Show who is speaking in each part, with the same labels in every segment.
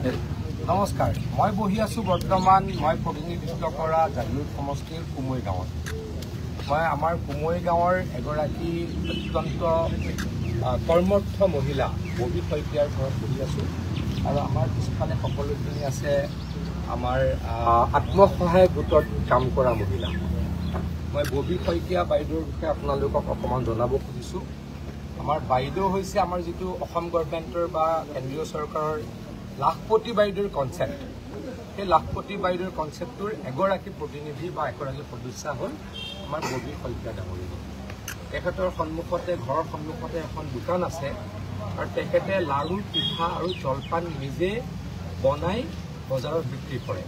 Speaker 1: নমস্কাৰ, মই বহি আছো বৰ্তমান মই প্ৰতিনিধিত্ব কৰা জাগিৰোড সমষ্টিৰ কুমৈ গাঁৱত। মই আমাৰ কুমৈ গাঁৱৰ এগৰাকী অত্যন্ত কৰ্মঠ মহিলা ববী শইকীয়াৰ ঘৰত বহি আছো আৰু আমাৰ পিছফালে সকলোখিনি আছে আমাৰ আত্মসহায়ক গোটত কাম কৰা মহিলা। মই ববী শইকীয়া বাইদেউৰ বিষয়ে আপোনালোকক অকণমান জনাব খুজিছোঁ। আমাৰ বাইদেউ হৈছে আমাৰ যিটো অসম গভৰ্ণমেণ্টৰ বা কেন্দ্ৰীয় চৰকাৰৰ লাখপতি বাইদেউৰ কনচেপ্ট, সেই লাখপতি বাইদেউৰ কনচেপ্টটোৰ এগৰাকী প্ৰতিনিধি বা এগৰাকী সদস্যা হ'ল আমাৰ ববী শইকীয়া ডাঙৰীয়া। তেখেতৰ সন্মুখতে ঘৰৰ সন্মুখতে এখন দোকান আছে আৰু তেখেতে লাড়ু পিঠা আৰু জলপান নিজে বনাই বজাৰত বিক্ৰী কৰে।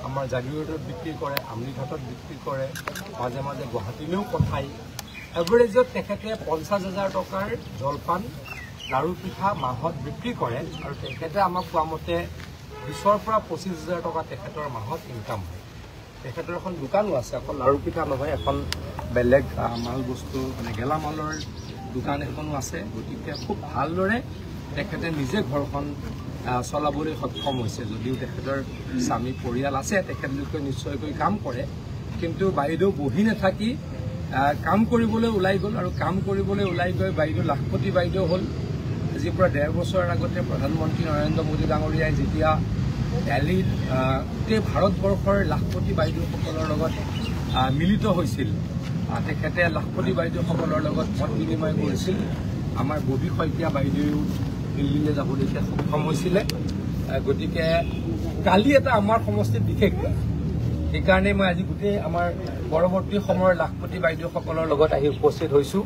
Speaker 1: আমাৰ জাগিৰোডত বিক্ৰী কৰে, আমৰিঘাটত বিক্ৰী কৰে, মাজে মাজে গুৱাহাটীলৈও পঠায়। এভাৰেজত তেখেতে 50,000 টকাৰ জলপান লাড়ু পিঠা মাহত বিক্ৰী কৰে আৰু তেখেতে আমাক কোৱা মতে 20,000 পৰা 25,000 টকা তেখেতৰ মাহত ইনকাম হয়। তেখেতৰ এখন দোকানো আছে, অকল লাড়ু পিঠা নহয়, এখন বেলেগ মাল বস্তু মানে গেলামালৰ দোকান এখনো আছে। গতিকে খুব ভালদৰে তেখেতে নিজে ঘৰখন চলাবলৈ সক্ষম হৈছে। যদিও তেখেতৰ স্বামী পৰিয়াল আছে, তেখেতলোকে নিশ্চয়কৈ কাম কৰে, কিন্তু বাইদেউ বহি নাথাকি কাম কৰিবলৈ ওলাই গ'ল আৰু কাম কৰিবলৈ ওলাই গৈ বাইদেউ লাখপতি বাইদেউ হ'ল। আজিৰ পৰা 1.5 বছৰ আগতে প্ৰধানমন্ত্ৰী নৰেন্দ্ৰ মোদী ডাঙৰীয়াই যেতিয়া দিল্লীত গোটেই ভাৰতবৰ্ষৰ লাখপতি বাইদেউসকলৰ লগত মিলিত হৈছিল, তেখেতে লাখপতি বাইদেউসকলৰ লগত মত বিনিময় কৰিছিল। আমাৰ ববী শইকীয়া বাইদেউ দিল্লীলৈ যাবলৈকে সক্ষম হৈছিলে। গতিকে কালি এটা আমাৰ সমষ্টিত বিশেষ, সেইকাৰণে মই আজি গোটেই আমাৰ পৰৱৰ্তী সময়ৰ লাখপতি বাইদেউসকলৰ লগত আহি উপস্থিত হৈছোঁ।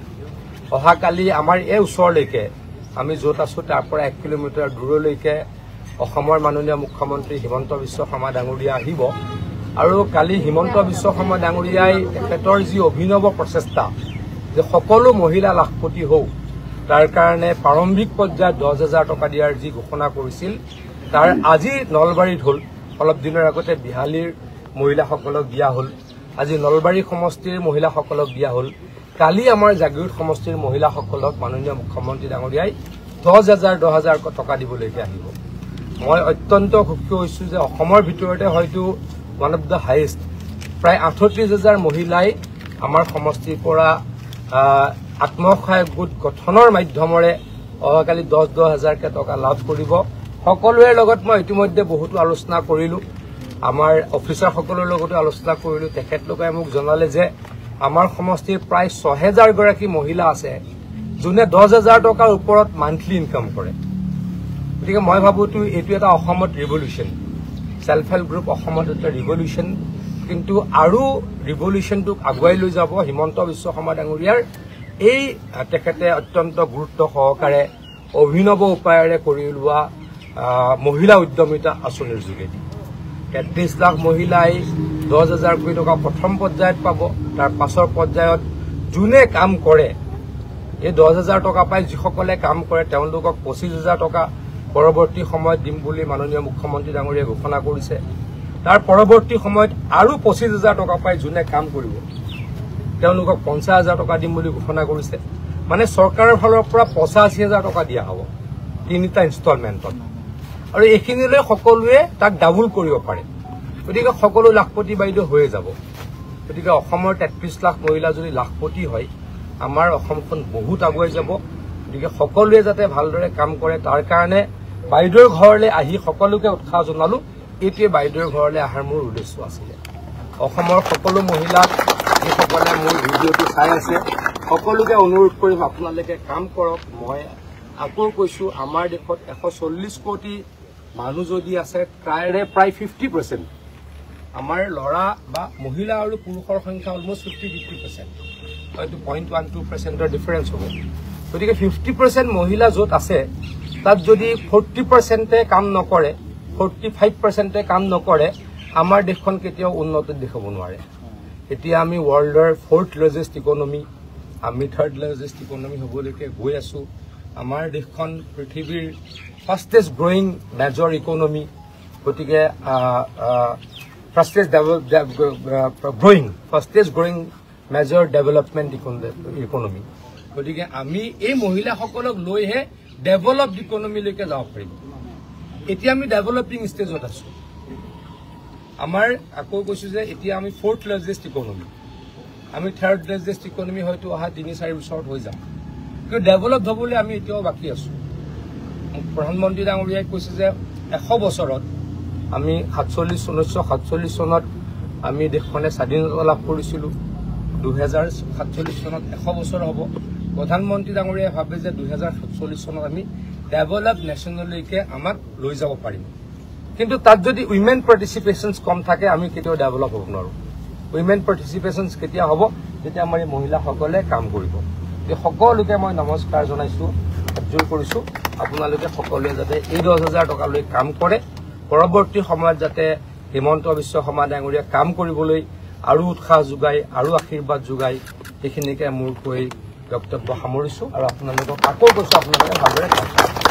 Speaker 1: অহাকালি আমাৰ এই ওচৰলৈকে আমি য'ত আছোঁ তাৰ পৰা 1 কিলোমিটাৰ দূৰলৈকে অসমৰ মাননীয় মুখ্যমন্ত্ৰী হিমন্ত বিশ্ব শৰ্মা ডাঙৰীয়া আহিব আৰু কালি হিমন্ত বিশ্ব শৰ্মা ডাঙৰীয়াই তেখেতৰ যি অভিনৱ প্ৰচেষ্টা যে সকলো মহিলা লাখপতি হওক, তাৰ কাৰণে প্ৰাৰম্ভিক পৰ্যায়ত 10,000 টকা দিয়াৰ যি ঘোষণা কৰিছিল, তাৰ আজি নলবাৰীত হ'ল। অলপ দিনৰ আগতে বিহালীৰ মহিলাসকলক দিয়া হ'ল, আজি নলবাৰী সমষ্টিৰ মহিলাসকলক দিয়া হ'ল। কালি আমাৰ জাগিৰোড সমষ্টিৰ মহিলাসকলক মাননীয় মুখ্যমন্ত্ৰী ডাঙৰীয়াই 10,000 টকা দিবলৈকে আহিব। মই অত্যন্ত সুখী হৈছোঁ যে অসমৰ ভিতৰতে হয়তো ওৱান অফ দ্য হাইয়েষ্ট, প্ৰায় 38,000 মহিলাই আমাৰ সমষ্টিৰ পৰা আত্মসহায়ক গোট গঠনৰ মাধ্যমেৰে অহাকালি 10,000কে টকা লাভ কৰিব। সকলোৰে লগত মই ইতিমধ্যে বহুতো আলোচনা কৰিলোঁ, আমাৰ অফিচাৰসকলৰ লগতো আলোচনা কৰিলোঁ। তেখেতলোকে মোক জনালে যে আমাৰ সমষ্টিৰ প্ৰায় 6,000 গৰাকী মহিলা আছে যোনে 10,000 টকাৰ ওপৰত মান্থলি ইনকাম কৰে। গতিকে মই ভাবোঁ এইটো এটা অসমত ৰিভলিউশ্যন, ছেল্ফ হেল্প গ্ৰুপ অসমত এটা ৰিভলিউশ্যন। কিন্তু আৰু ৰিভলিউশ্যনটোক আগুৱাই লৈ যাব হিমন্ত বিশ্ব শৰ্মা ডাঙৰীয়াৰ এই তেখেতে অত্যন্ত গুৰুত্ব সহকাৰে অভিনৱ উপায়েৰে কৰি উলিওৱা মহিলা উদ্যমিতা আঁচনিৰ যোগেদি 33 লাখ মহিলাই 10,000 কোটি টকা প্ৰথম পৰ্যায়ত পাব। তাৰ পাছৰ পৰ্যায়ত যোনে কাম কৰে, এই 10,000 টকা পাই যিসকলে কাম কৰে তেওঁলোকক 25,000 টকা পৰৱৰ্তী সময়ত দিম বুলি মাননীয় মুখ্যমন্ত্ৰী ডাঙৰীয়াই ঘোষণা কৰিছে। তাৰ পৰৱৰ্তী সময়ত আৰু 25,000 টকা পাই যোনে কাম কৰিব তেওঁলোকক 50,000 টকা দিম বুলি ঘোষণা কৰিছে। মানে চৰকাৰৰ ফালৰ পৰা 85,000 টকা দিয়া হ'ব 3টা ইনষ্টলমেণ্টত, আৰু এইখিনিলৈ সকলোৱে তাক ডাবল কৰিব পাৰে। গতিকে সকলো লাখপতি বাইদেউ হৈয়ে যাব। গতিকে অসমৰ 33 লাখ মহিলা যদি লাখপতি হয়, আমাৰ অসমখন বহুত আগুৱাই যাব। গতিকে সকলোৱে যাতে ভালদৰে কাম কৰে, তাৰ কাৰণে বাইদেউৰ ঘৰলৈ আহি সকলোকে উৎসাহ জনালোঁ। এইটোৱে বাইদেউৰ ঘৰলৈ অহাৰ মোৰ উদ্দেশ্য আছিলে। অসমৰ সকলো মহিলাক যিসকলে মোৰ ভিডিঅ'টো চাই আছে, সকলোকে অনুৰোধ কৰিম আপোনালোকে কাম কৰক। মই আকৌ কৈছোঁ, আমাৰ দেশত 140 কোটি মানুহ যদি আছে, প্ৰায় 50% আমাৰ ল'ৰা বা মহিলা আৰু পুৰুষৰ সংখ্যা অলমষ্ট 50-50%, হয়তো 0.12%ৰ ডিফাৰেঞ্চ হ'ব। গতিকে 50% মহিলা য'ত আছে তাত যদি 40%-এ কাম নকৰে, 45%-এ কাম নকৰে, আমাৰ দেশখন কেতিয়াও উন্নত দেশ হ'ব নোৱাৰে। এতিয়া আমি ৱৰ্ল্ডৰ 4th লাৰ্জেষ্ট ইকনমি, আমি 3rd লাৰ্জেষ্ট ইকনমি হ'বলৈকে গৈ আছোঁ। আমাৰ দেশখন পৃথিৱীৰ ফাষ্টেষ্ট গ্ৰয়িং মেজৰ ইকনমি। গতিকে fastest growing major development economy. গতিকে আমি এই মহিলাসকলক লৈহে ডেভেলপড ইকনমিলৈকে যাব পাৰিম। এতিয়া আমি ডেভেলপিং ষ্টেজত আছো আমাৰ আকৌ কৈছো যে এতিয়া আমি 4th লাৰ্জেষ্ট ইকনমি আমি 3rd লাৰ্জেষ্ট ইকনমি হয়তো অহা 3-4 বছৰত হৈ যাম কিন্তু ডেভেলপ হ'বলৈ আমি এতিয়াও বাকী আছো প্ৰধানমন্ত্ৰী ডাঙৰীয়াই কৈছে যে 100 বছৰত আমি 1947 চনত আমি দেশখনে স্বাধীনতা লাভ কৰিছিলো 2047 চনত 100 বছৰ হ'ব প্ৰধানমন্ত্ৰী ডাঙৰীয়াই ভাবে যে 2047 চনত আমি ডেভেলপ নেশ্যনলৈকে আমাক লৈ যাব পাৰিম কিন্তু তাত যদি উইমেন পাৰ্টিচিপেশনস কম থাকে আমি কেতিয়াও ডেভেলপ হ'ব নোৱাৰো উইমেন পাৰ্টিচিপেশনস কেতিয়া হ'ব যেতিয়া আমাৰ মহিলাসকলে কাম কৰিব এই সকলোকে মই নমস্কাৰ জনাইছো জোৰ কৰিছো আপোনালোকে সকলোৱে যাতে এই 10,000 টকা লৈ কাম কৰে পৰৱৰ্তী সময়ত যাতে হিমন্ত বিশ্ব শৰ্মা ডাঙৰীয়া কাম কৰিবলৈ আৰু উৎসাহ যোগাই আৰু আশীৰ্বাদ যোগাই এইখিনিকে মোৰ কৈ বক্তব্য সামৰিছো আৰু আপোনালোকক আকৌ কৈছো আপোনালোকে ভালদৰে কাম কৰক